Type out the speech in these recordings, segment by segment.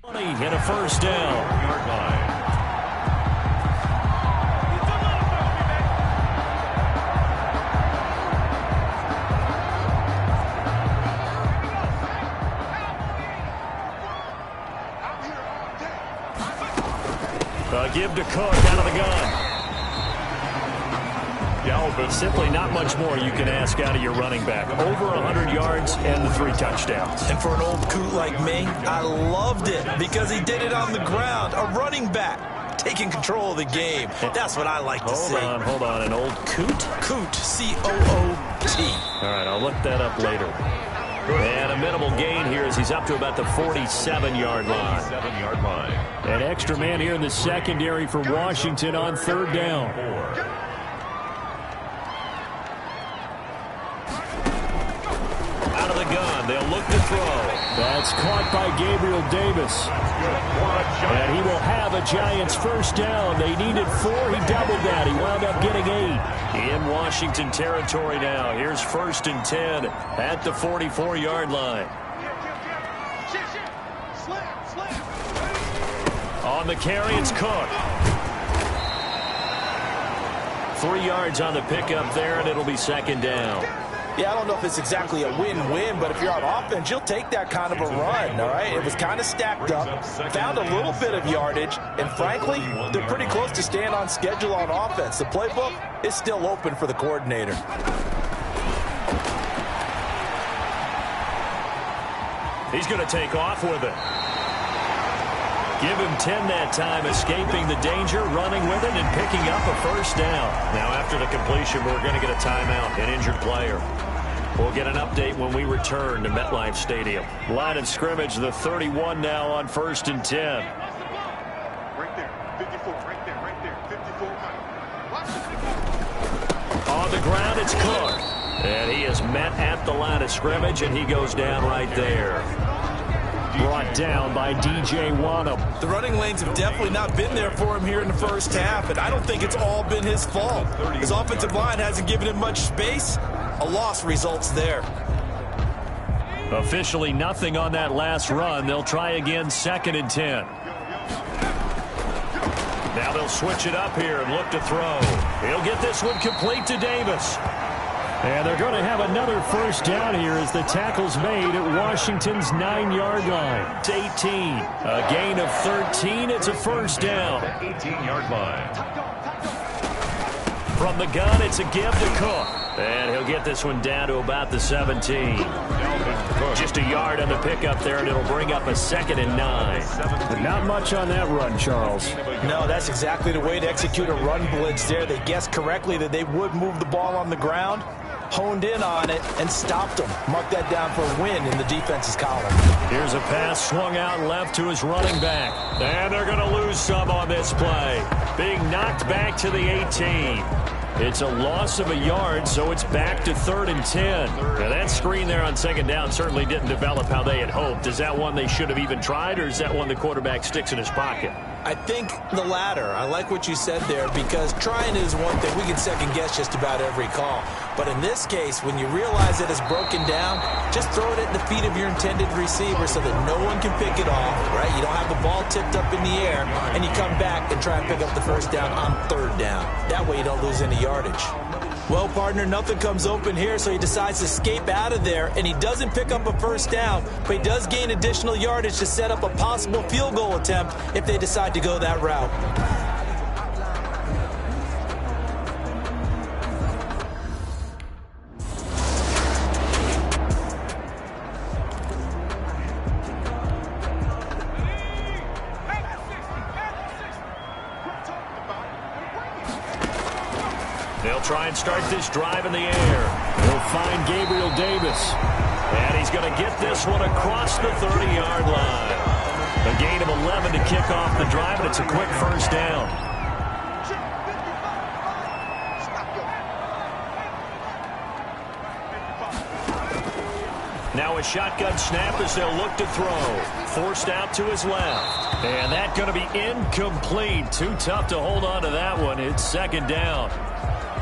Hit a first down. Yard line. Give to Cook out of the gun. Simply not much more you can ask out of your running back. Over 100 yards and the 3 touchdowns. And for an old coot like me, I loved it because he did it on the ground. A running back taking control of the game. That's what I like to see. Hold on. An old coot? Coot, C-O-O-T. All right, I'll look that up later. And a minimal gain here as he's up to about the 47-yard line. An extra man here in the secondary for Washington on 3rd down. Out of the gun, they'll look to throw. That's caught by Gabriel Davis. And he will have a Giants first down. They needed 4. He doubled that. He wound up getting 8. In Washington territory now. Here's 1st and 10 at the 44-yard line. On the carry, it's Cook. 3 yards on the pickup there, and it'll be 2nd down. Yeah, I don't know if it's exactly a win-win, but if you're on offense, you'll take that kind of a run, all right? It was kind of stacked up, found a little bit of yardage, and frankly, they're pretty close to staying on schedule on offense. The playbook is still open for the coordinator. He's going to take off with it. Give him 10 that time, escaping the danger, running with it, and picking up a first down. Now, after the completion, we're going to get a timeout, an injured player. We'll get an update when we return to MetLife Stadium. Line of scrimmage, the 31 now on 1st and 10. Right there, 54, right there, 54. On the ground, it's Cook. And he is met at the line of scrimmage, and he goes down right there. Brought down by DJ Wanham. The running lanes have definitely not been there for him here in the first half, and I don't think it's all been his fault. His offensive line hasn't given him much space. A loss results there. Officially nothing on that last run. They'll try again, 2nd and 10. Now they'll switch it up here and look to throw. He'll get this one complete to Davis. And they're going to have another first down here as the tackle's made at Washington's 9-yard line. It's 18. A gain of 13. It's a first down. 18-yard line. From the gun, it's a give to Cook. And he'll get this one down to about the 17. Just a yard on the pickup there, and it'll bring up a 2nd and 9. But not much on that run, Charles. No, that's exactly the way to execute a run blitz there. They guessed correctly that they would move the ball on the ground, honed in on it, and stopped them. Mark that down for a win in the defense's column. Here's a pass swung out left to his running back. And they're going to lose some on this play. Being knocked back to the 18. It's a loss of a yard, so it's back to 3rd and 10. Now that screen there on 2nd down certainly didn't develop how they had hoped. Is that one they should have even tried, or is that one the quarterback sticks in his pocket? I think the latter. I like what you said there, because trying is one thing. We can second-guess just about every call. But in this case, when you realize that it's broken down, just throw it at the feet of your intended receiver so that no one can pick it off, right? You don't have the ball tipped up in the air, and you come back and try and pick up the first down on 3rd down. That way you don't lose any yardage. Well, partner, nothing comes open here, so he decides to escape out of there, and he doesn't pick up a first down, but he does gain additional yardage to set up a possible field goal attempt if they decide to go that route. They'll try and start this drive in the air. They'll find Gabriel Davis. And he's going to get this one across the 30-yard line. A gain of 11 to kick off the drive, and it's a quick first down. Now a shotgun snap as they'll look to throw. Forced out to his left. And that's going to be incomplete. Too tough to hold on to that one. It's 2nd down.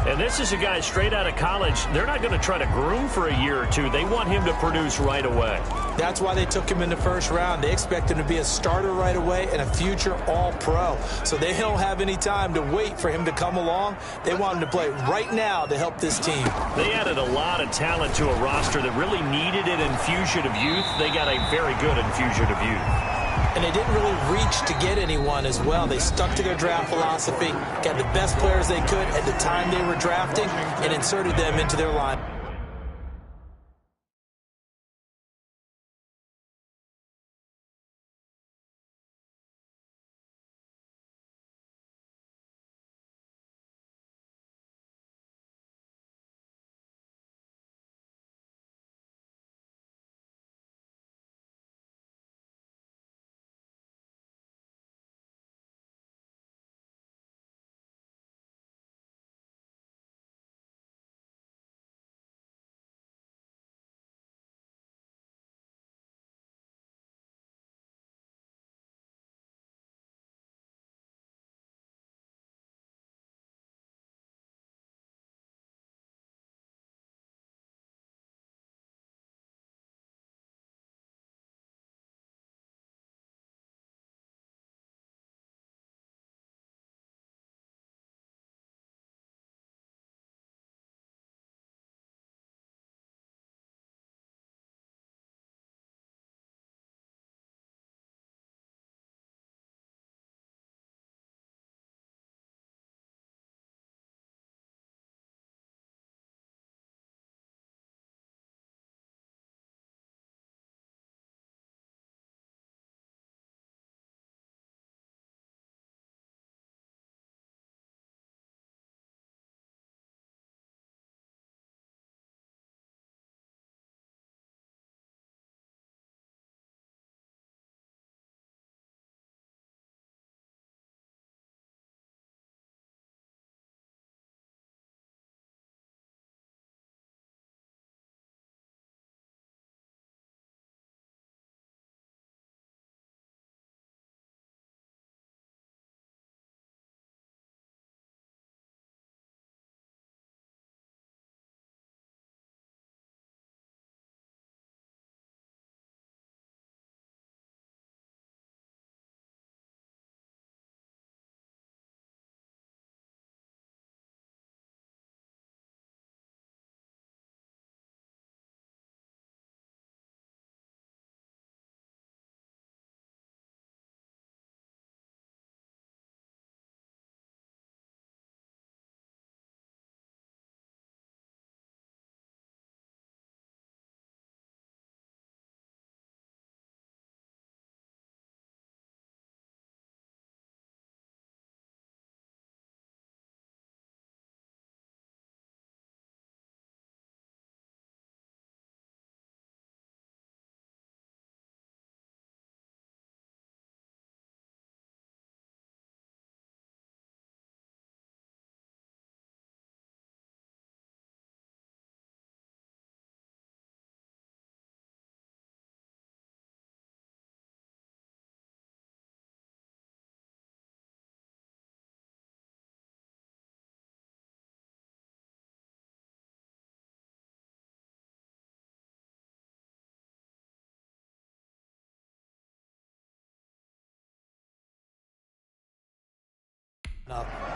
And this is a guy straight out of college. They're not going to try to groom for a year or two. They want him to produce right away. That's why they took him in the first round. They expect him to be a starter right away and a future All-Pro. So they don't have any time to wait for him to come along. They want him to play right now to help this team. They added a lot of talent to a roster that really needed an infusion of youth. They got a very good infusion of youth. And they didn't really reach to get anyone as well. They stuck to their draft philosophy, got the best players they could at the time they were drafting, and inserted them into their line.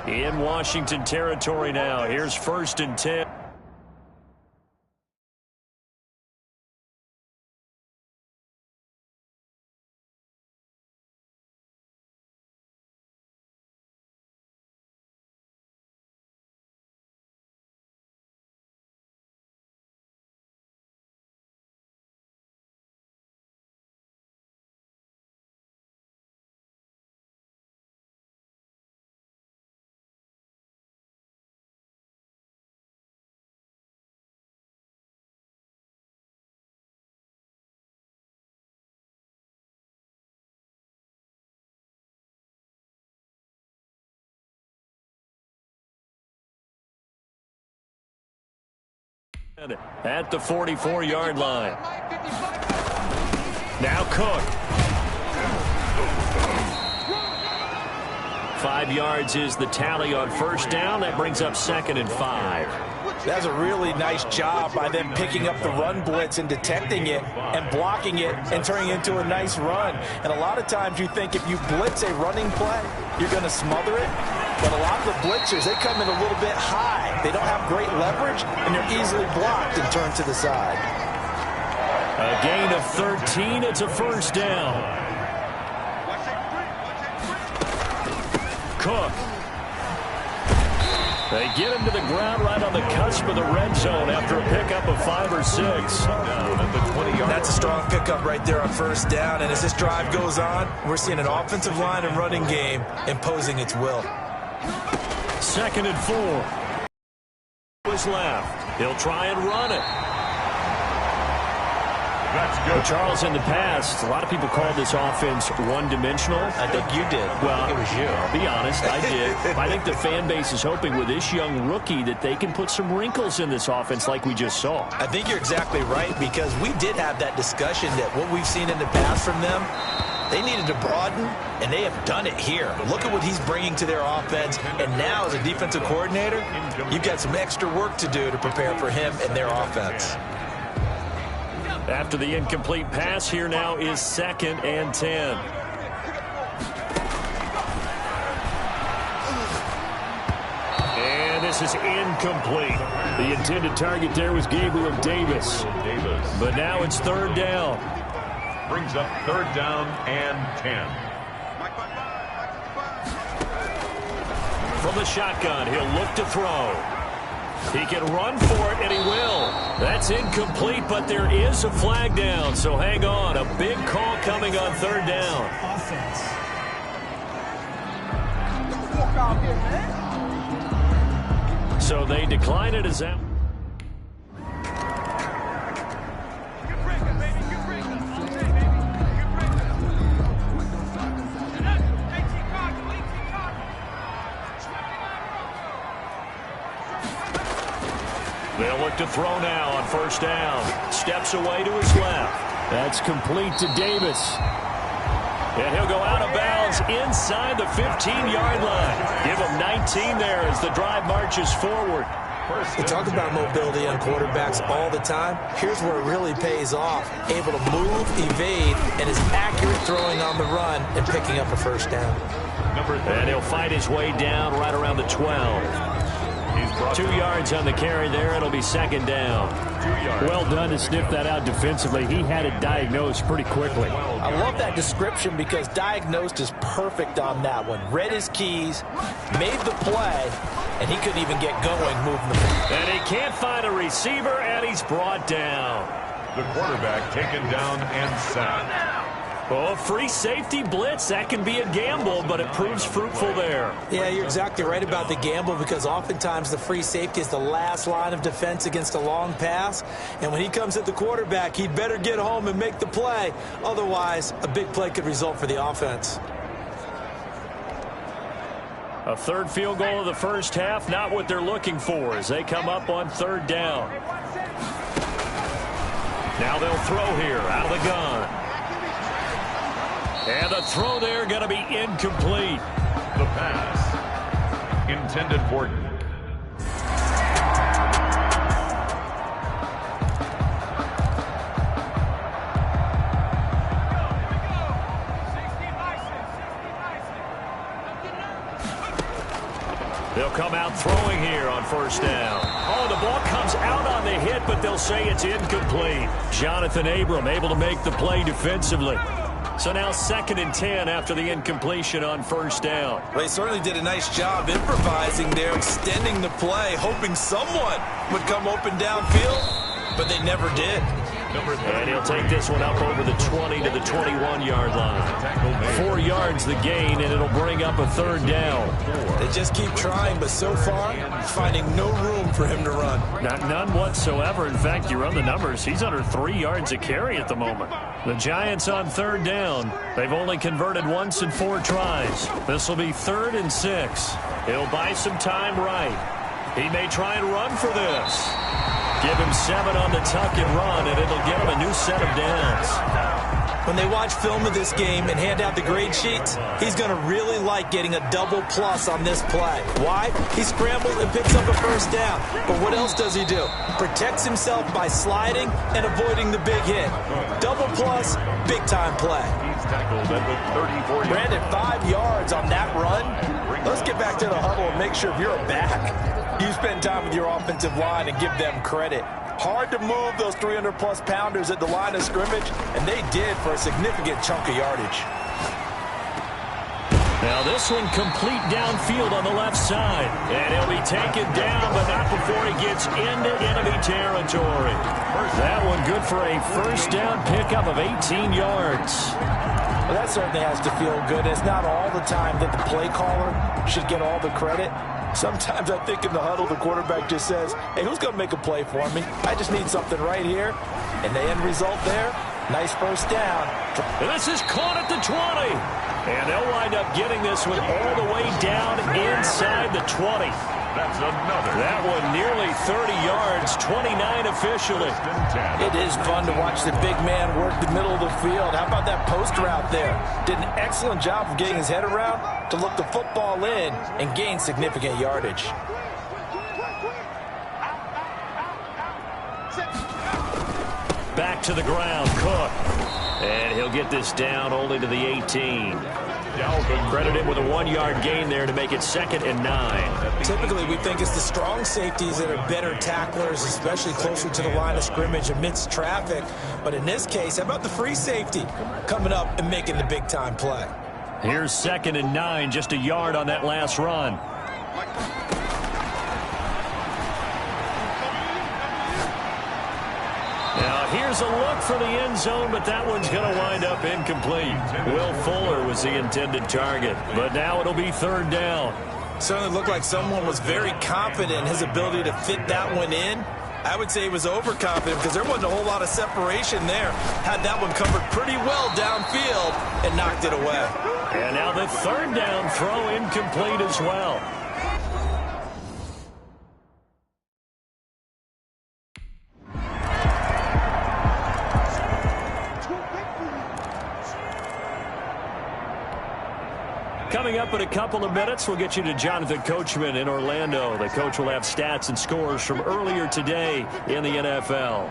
In Washington territory now. Here's 1st and 10. At the 44-yard line. Now Cook. 5 yards is the tally on first down. That brings up 2nd and 5. That's a really nice job by them picking up the run blitz and detecting it and blocking it and turning it into a nice run. And a lot of times you think if you blitz a running play, you're going to smother it. But a lot of the blitzers, they come in a little bit high. They don't have great leverage, and they're easily blocked and turned to the side. A gain of 13. It's a first down. Cook. They get him to the ground right on the cusp of the red zone after a pickup of 5 or 6. That's a strong pickup right there on first down. And as this drive goes on, we're seeing an offensive line and running game imposing its will. 2nd and 4. Was left. He'll try and run it. Well, Charles, in the past, a lot of people called this offense one-dimensional. I think you did. Well, it was you. I'll be honest, I did. I think the fan base is hoping with this young rookie that they can put some wrinkles in this offense like we just saw. I think you're exactly right, because we did have that discussion that what we've seen in the past from them, they needed to broaden, and they have done it here. Look at what he's bringing to their offense, and now as a defensive coordinator, you've got some extra work to do to prepare for him and their offense. After the incomplete pass, here now is 2nd and 10. And this is incomplete. The intended target there was Gabriel Davis. But now it's 3rd down. Brings up 3rd down and 10. From the shotgun, he'll look to throw. He can run for it, and he will. That's incomplete, but there is a flag down, so hang on. A big call coming on 3rd down. So they decline it as out. They'll look to throw now on first down. Steps away to his left. That's complete to Davis. And he'll go out of bounds inside the 15-yard line. Give him 19 there as the drive marches forward. We talk about mobility on quarterbacks all the time. Here's where it really pays off. Able to move, evade, and is accurate throwing on the run and picking up a first down. And he'll fight his way down right around the 12. 2 yards on the carry there. It'll be 2nd down. Well done to sniff that out defensively. He had it diagnosed pretty quickly. I love that description because diagnosed is perfect on that one. Read his keys, made the play, and he couldn't even get going moving the ball. And he can't find a receiver, and he's brought down. The quarterback taken down and sacked. Oh, free safety blitz. That can be a gamble, but it proves fruitful there. Yeah, you're exactly right about the gamble, because oftentimes the free safety is the last line of defense against a long pass. And when he comes at the quarterback, he'd better get home and make the play. Otherwise, a big play could result for the offense. A 3rd field goal of the first half, not what they're looking for as they come up on 3rd down. Now they'll throw here out of the gun. And the throw there going to be incomplete. The pass intended for they'll come out throwing here on first down. Oh, the ball comes out on the hit, but they'll say it's incomplete. Jonathan Abram able to make the play defensively. So now 2nd and 10 after the incompletion on first down. Well, they certainly did a nice job improvising there, extending the play, hoping someone would come open downfield, but they never did. And he'll take this one up over the 20 to the 21-yard line. 4 yards the gain, and it'll bring up a 3rd down. They just keep trying, but so far, finding no room for him to run. None whatsoever. In fact, you run the numbers. He's under 3 yards a carry at the moment. The Giants on 3rd down. They've only converted once in 4 tries. This will be 3rd and 6. He'll buy some time right. He may try and run for this. Give him 7 on the tuck and run, and it'll get him a new set of downs. When they watch film of this game and hand out the grade sheets, he's going to really like getting a double plus on this play. Why? He scrambles and picks up a first down. But what else does he do? Protects himself by sliding and avoiding the big hit. Double plus, big-time play. He's tackled at the 34. Brandon, 5 yards on that run. Let's get back to the huddle and make sure if you're a back, you spend time with your offensive line and give them credit. Hard to move those 300-plus pounders at the line of scrimmage, and they did for a significant chunk of yardage. Now this one complete downfield on the left side. And he'll be taken down, but not before he gets into enemy territory. That one good for a first down pickup of 18 yards. Well, that certainly has to feel good. It's not all the time that the play caller should get all the credit. Sometimes I think in the huddle, the quarterback just says, hey, who's going to make a play for me? I just need something right here. And the end result there, nice first down. And this is caught at the 20. And they'll wind up getting this one all the way down inside the 20. That's another. That one nearly 30 yards, 29 officially. It is fun to watch the big man work the middle of the field. How about that post route there? Did an excellent job of getting his head around to look the football in and gain significant yardage. Back to the ground, Cook. And he'll get this down only to the 18. Credit him with a 1-yard gain there to make it 2nd and 9. Typically, we think it's the strong safeties that are better tacklers, especially closer to the line of scrimmage amidst traffic. But in this case, how about the free safety coming up and making the big-time play? Here's 2nd and 9, just a yard on that last run. Now, here's a look for the end zone, but that one's going to wind up incomplete. Will Fuller was the intended target, but now it'll be 3rd down. Certainly looked like someone was very confident in his ability to fit that one in. I would say he was overconfident because there wasn't a whole lot of separation there. Had that one covered pretty well downfield and knocked it away. And now the 3rd down throw incomplete as well. Coming up in a couple of minutes, we'll get you to Jonathan Coachman in Orlando. The coach will have stats and scores from earlier today in the NFL.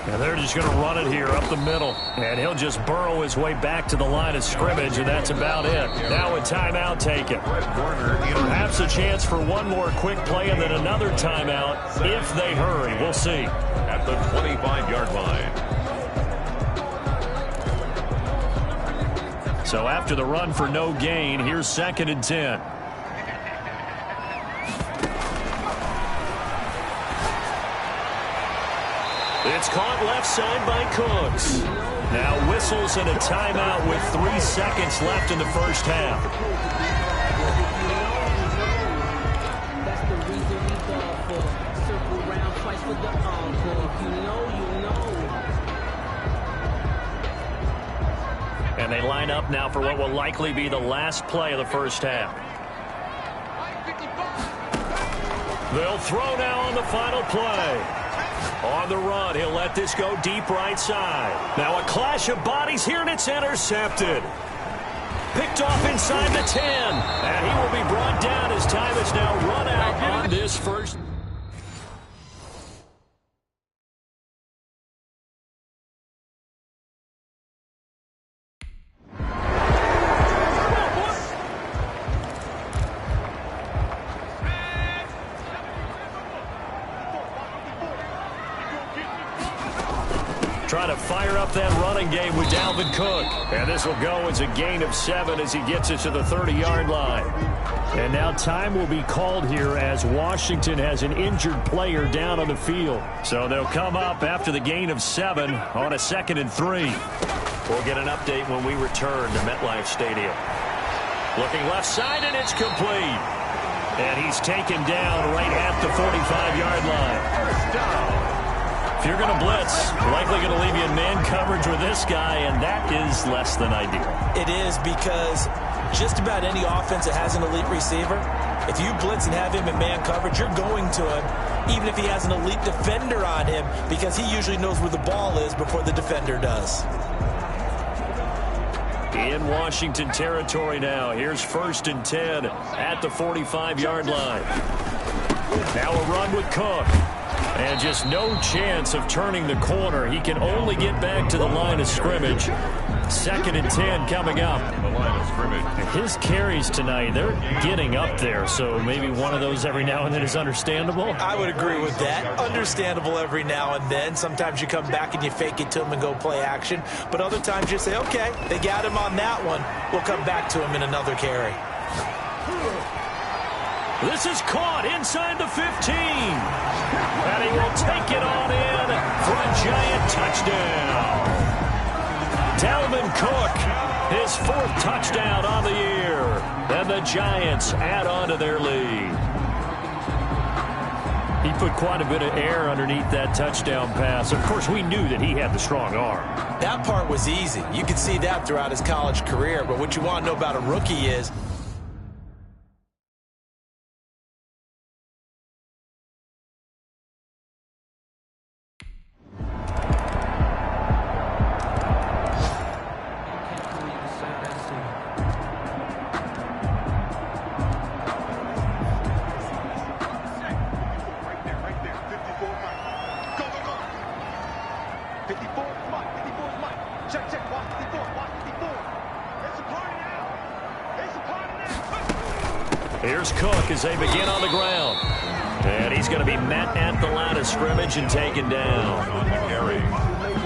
And they're just going to run it here up the middle. And he'll just burrow his way back to the line of scrimmage, and that's about it. Now a timeout taken. Perhaps a chance for one more quick play and then another timeout if they hurry. We'll see. At the 25-yard line. So after the run for no gain, here's 2nd and 10. It's caught left side by Cooks. Now whistles and a timeout with 3 seconds left in the first half. That's the reason we go for circle round twice for the encore. If you know, you know. And they line up now for what will likely be the last play of the first half. They'll throw now on the final play. On the run, he'll let this go deep right side. Now a clash of bodies here, and it's intercepted. Picked off inside the 10. And he will be brought down as time is now run out on this first. Trying to fire up that running game with Dalvin Cook. And this will go as a gain of 7 as he gets it to the 30-yard line. And now time will be called here as Washington has an injured player down on the field. So they'll come up after the gain of 7 on a 2nd and 3. We'll get an update when we return to MetLife Stadium. Looking left side, and it's complete. And he's taken down right at the 45-yard line. First down. If you're going to blitz, likely going to leave you in man coverage with this guy, and that is less than ideal. It is because just about any offense that has an elite receiver, if you blitz and have him in man coverage, you're going to him, even if he has an elite defender on him, because he usually knows where the ball is before the defender does. In Washington territory now. Here's 1st and 10 at the 45-yard line. Now a run with Cook. And just no chance of turning the corner. He can only get back to the line of scrimmage. 2nd and 10 coming up. The line of scrimmage. His carries tonight, they're getting up there, so maybe one of those every now and then is understandable. I would agree with that. Understandable every now and then. Sometimes you come back and you fake it to him and go play action. But other times you say, okay, they got him on that one. We'll come back to him in another carry. This is caught inside the 15. And he will take it on in for a Giant touchdown. Dalvin Cook, his 4th touchdown on the year. And the Giants add on to their lead. He put quite a bit of air underneath that touchdown pass. Of course, we knew that he had the strong arm. That part was easy. You could see that throughout his college career. But what you want to know about a rookie is Here's Cook as they begin on the ground. And he's going to be met at the line of scrimmage and taken down.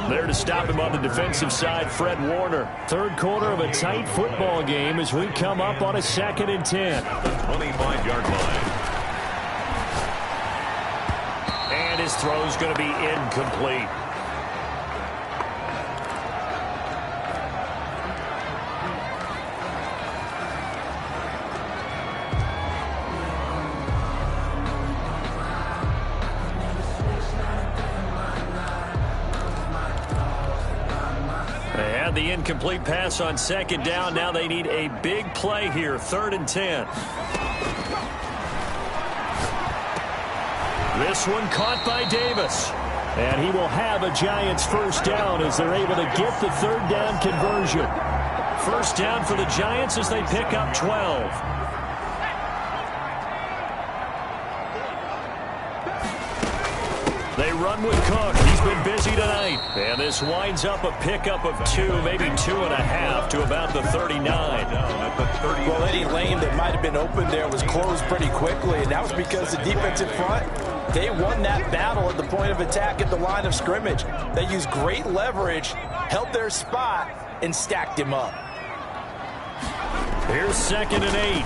There to stop him on the defensive side, Fred Warner. 3rd quarter of a tight football game as we come up on a 2nd and 10. 25-yard line. And his throw's going to be incomplete. The incomplete pass on 2nd down. Now they need a big play here. 3rd and 10. This one caught by Davis. And he will have a Giants 1st down as they're able to get the 3rd down conversion. 1st down for the Giants as they pick up 12. They run with Cook. He's been busy tonight. And this winds up a pickup of 2, maybe 2.5 to about the 39. Well, any lane that might have been open there was closed pretty quickly, and that was because the defensive front, they won that battle at the point of attack at the line of scrimmage. They used great leverage, held their spot, and stacked him up. Here's 2nd and 8.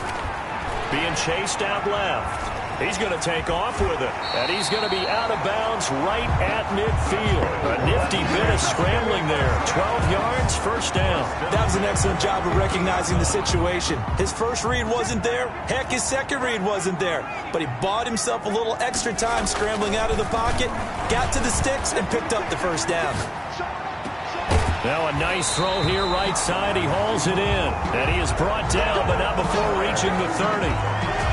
Being chased out left. He's going to take off with it, and he's going to be out of bounds right at midfield. A nifty bit of scrambling there. 12 yards, 1st down. That was an excellent job of recognizing the situation. His first read wasn't there. Heck, his second read wasn't there. But he bought himself a little extra time scrambling out of the pocket, got to the sticks, and picked up the 1st down. Now a nice throw here right side. He hauls it in, and he is brought down, but not before reaching the 30.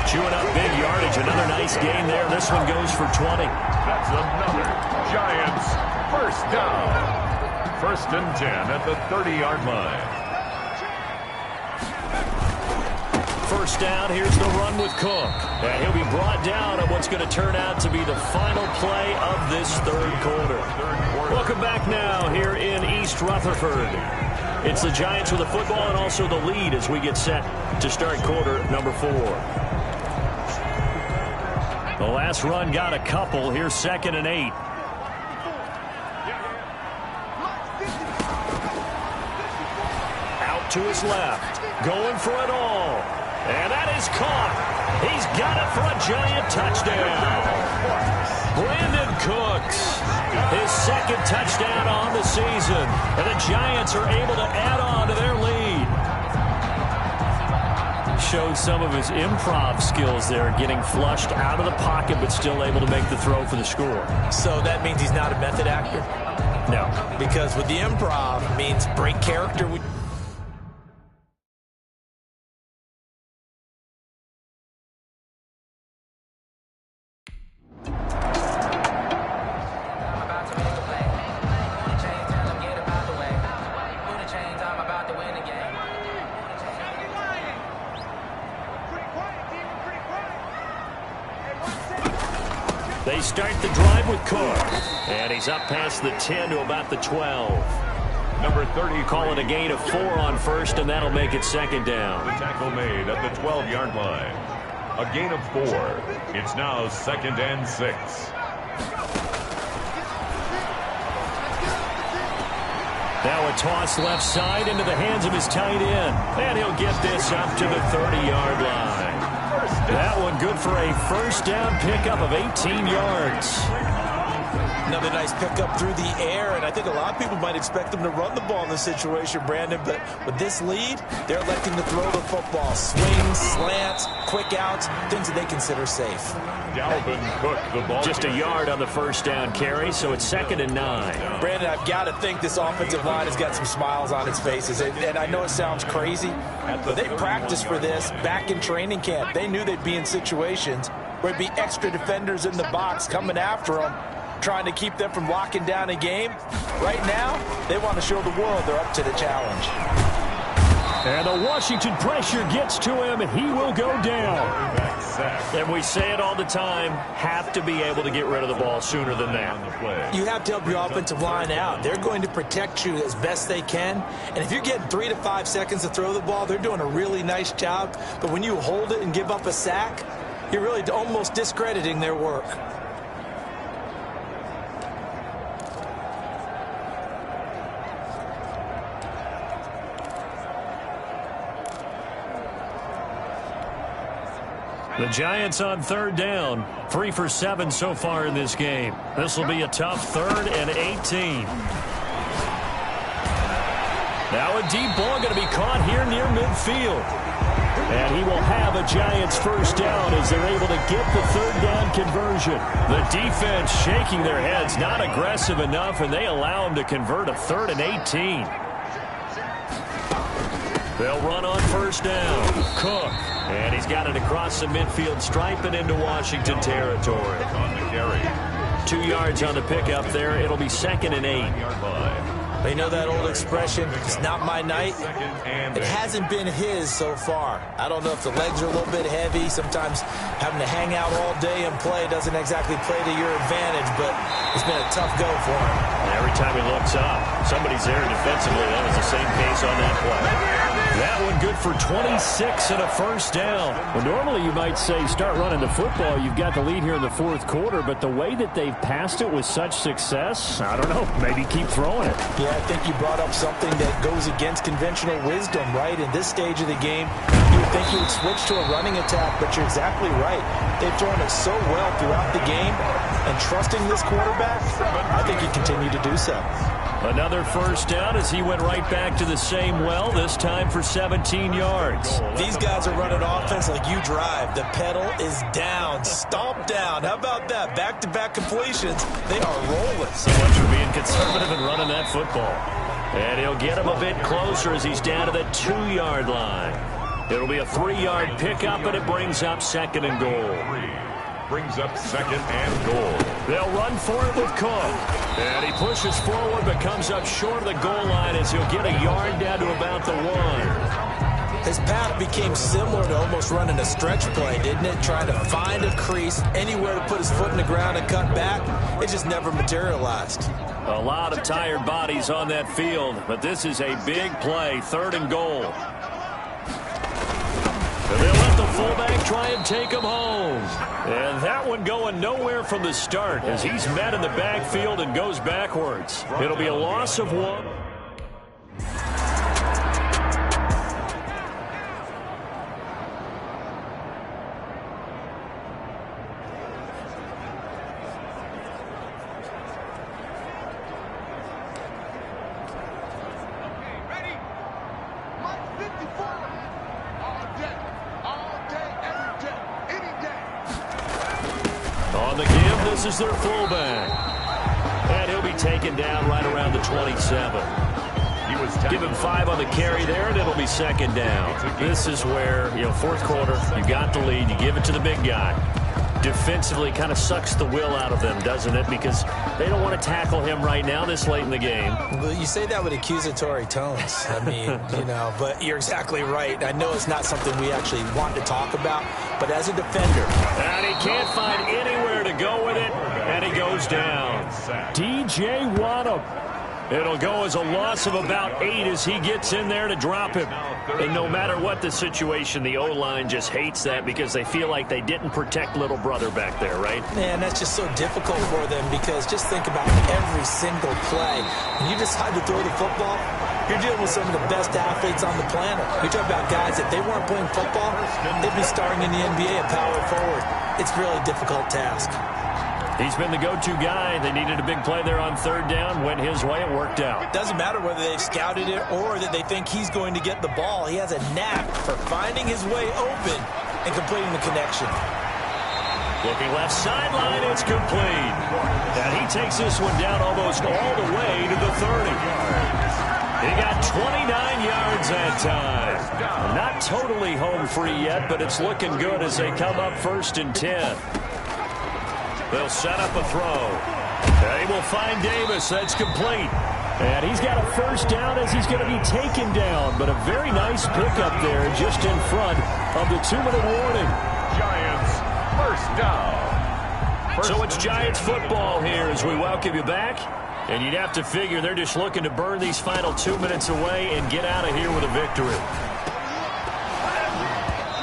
Chewing up big yardage. Another nice gain there. This one goes for 20. That's another Giants 1st down. 1st and 10 at the 30-yard line. 1st down. Here's the run with Cook. And he'll be brought down on what's going to turn out to be the final play of this 3rd quarter. Welcome back now here in East Rutherford. It's the Giants with the football and also the lead as we get set to start quarter number 4. The last run got a couple. Here's 2nd and 8. Out to his left. Going for it all. And that is caught. He's got it for a Giant touchdown. Brandon Cooks, his 2nd touchdown on the season. And the Giants are able to add on to their lead. Showed some of his improv skills there, getting flushed out of the pocket, but still able to make the throw for the score. So that means he's not a method actor? No. Because with the improv, it means break character. They start the drive with Cook. And he's up past the 10 to about the 12. Number 30. Call it a gain of 4 on first, and that'll make it second down. The tackle made at the 12-yard line. A gain of 4. It's now 2nd and 6. Now a toss left side into the hands of his tight end. And he'll get this up to the 30-yard line. That one good for a first down pickup of 18 yards. Another nice pickup through the air, and I think a lot of people might expect them to run the ball in this situation, Brandon, but with this lead, they're electing to throw the football. Swings, slants, quick outs, things that they consider safe. Dalvin Cook, the ball. Just a yard on the first down carry, so it's 2nd and 9. Brandon, I've got to think this offensive line has got some smiles on its faces, and I know it sounds crazy, but they practiced for this back in training camp. They knew they'd be in situations where it'd be extra defenders in the box coming after them, trying to keep them from locking down a game. Right now, they want to show the world they're up to the challenge. And the Washington pressure gets to him, and he will go down. And we say it all the time, have to be able to get rid of the ball sooner than that. You have to help your offensive line out. They're going to protect you as best they can. And if you're getting 3 to 5 seconds to throw the ball, they're doing a really nice job. But when you hold it and give up a sack, you're really almost discrediting their work. The Giants on 3rd down. 3 for 7 so far in this game. This will be a tough 3rd and 18. Now a deep ball going to be caught here near midfield. And he will have a Giants first down as they're able to get the 3rd down conversion. The defense shaking their heads, not aggressive enough, and they allow him to convert a 3rd and 18. They'll run on first down. Cook. And he's got it across the midfield stripe and into Washington territory. On the carry. 2 yards on the pickup there. It'll be 2nd and 8. They know that old expression, it's not my night. It hasn't been his so far. I don't know if the legs are a little bit heavy. Sometimes having to hang out all day and play doesn't exactly play to your advantage, but it's been a tough go for him. Every time he looks up, somebody's there defensively. That was the same case on that play. That one good for 26 and a first down. Well, normally you might say start running the football. You've got the lead here in the 4th quarter, but the way that they've passed it with such success, I don't know, maybe keep throwing it. Yeah, I think you brought up something that goes against conventional wisdom, right? In this stage of the game, you would think you would switch to a running attack, but you're exactly right. They've thrown it so well throughout the game, and trusting this quarterback, I think you continue to do so. Another first down as he went right back to the same well, this time for 17 yards. These guys are running offense like you drive. The pedal is down, stomp down. How about that? Back-to-back completions. They are rolling. So much for being conservative and running that football. And he'll get him a bit closer as he's down to the 2-yard line. It'll be a 3-yard pickup, and it brings up 2nd and goal. Brings up 2nd and goal. They'll run for it with Cook. And he pushes forward but comes up short of the goal line as he'll get a yard down to about the 1. His path became similar to almost running a stretch play, didn't it? Trying to find a crease, anywhere to put his foot in the ground and cut back. It just never materialized. A lot of tired bodies on that field, but this is a big play, 3rd and goal. And they'll let the fullback try and take him home. And that one going nowhere from the start as he's met in the backfield and goes backwards. It'll be a loss of 1. This is their fullback. And he'll be taken down right around the 27. Give him 5 on the carry there, and it'll be 2nd down. This is where, 4th quarter, you got the lead, you give it to the big guy. Defensively kind of sucks the will out of them, doesn't it? Because they don't want to tackle him right now this late in the game. Well, you say that with accusatory tones. I mean, but you're exactly right. I know it's not something we actually want to talk about, but as a defender. And he can't find anywhere to go with it. goes down. DJ Waddle. It'll go as a loss of about 8 as he gets in there to drop him. And no matter what the situation, the O-line just hates that because they feel like they didn't protect little brother back there, right? Man, that's just so difficult for them because just think about every single play. When you decide to throw the football, you're dealing with some of the best athletes on the planet. You talk about guys, if they weren't playing football, they'd be starting in the NBA and power forward. It's a really difficult task. He's been the go-to guy. They needed a big play there on third down. Went his way. It worked out. Doesn't matter whether they've scouted it or that they think he's going to get the ball. He has a knack for finding his way open and completing the connection. Looking left sideline. It's complete. And he takes this one down almost all the way to the 30. He got 29 yards that time. Not totally home free yet, but it's looking good as they come up 1st and 10. They'll set up a throw. They will find Davis. That's complete. And he's got a first down as he's going to be taken down. But a very nice pickup there just in front of the 2-minute warning. Giants, first down. So it's Giants football here as we welcome you back. And you'd have to figure they're just looking to burn these final 2 minutes away and get out of here with a victory.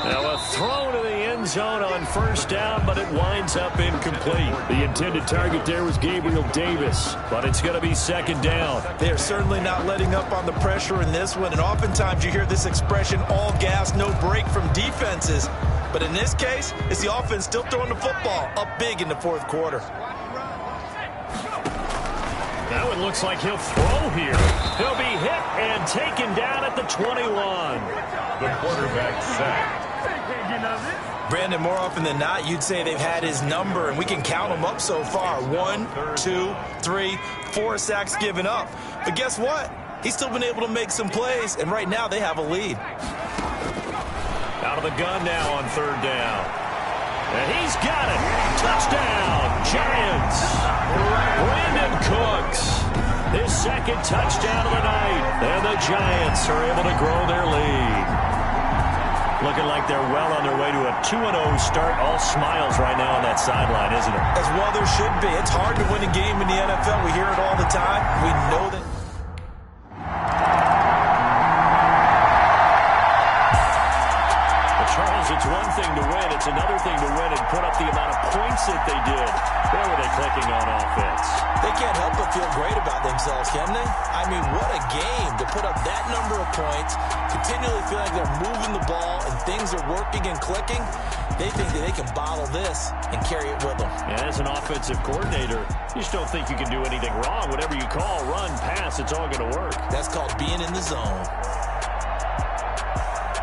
Now a throw to the end zone on first down, but it winds up incomplete. The intended target there was Gabriel Davis, but it's going to be 2nd down. They are certainly not letting up on the pressure in this one, and oftentimes you hear this expression, all gas, no break from defenses. But in this case, it's the offense still throwing the football up big in the 4th quarter. Now it looks like he'll throw here. He'll be hit and taken down at the 21. The quarterback sacked. Brandon, more often than not, you'd say they've had his number, and we can count them up so far. 1, 2, 3, 4 sacks given up. But guess what? He's still been able to make some plays, and right now they have a lead. Out of the gun now on 3rd down. And he's got it. Touchdown, Giants. Brandon Cooks, his 2nd touchdown of the night. And the Giants are able to grow their lead. Looking like they're well on their way to a 2-0 start. All smiles right now on that sideline, isn't it? As well there should be. It's hard to win a game in the NFL. We hear it all the time. We know that. Charles, it's one thing to win. It's another thing to win and put up the amount of points that they did. Where were they clicking on offense? They can't help but feel great about themselves, can they? I mean, what a game to put up that number of points, continually feel like they're moving the ball and things are working and clicking. They think that they can bottle this and carry it with them. And as an offensive coordinator, you just don't think you can do anything wrong. Whatever you call, run, pass, it's all going to work. That's called being in the zone.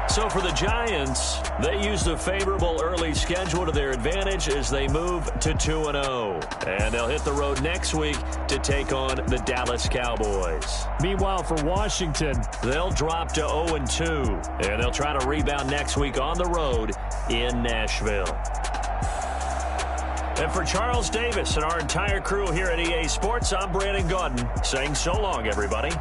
So for the Giants, they use the favorable early schedule to their advantage as they move to 2-0. And they'll hit the road next week to take on the Dallas Cowboys. Meanwhile, for Washington, they'll drop to 0-2. And they'll try to rebound next week on the road in Nashville. And for Charles Davis and our entire crew here at EA Sports, I'm Brandon Gaudin saying so long, everybody.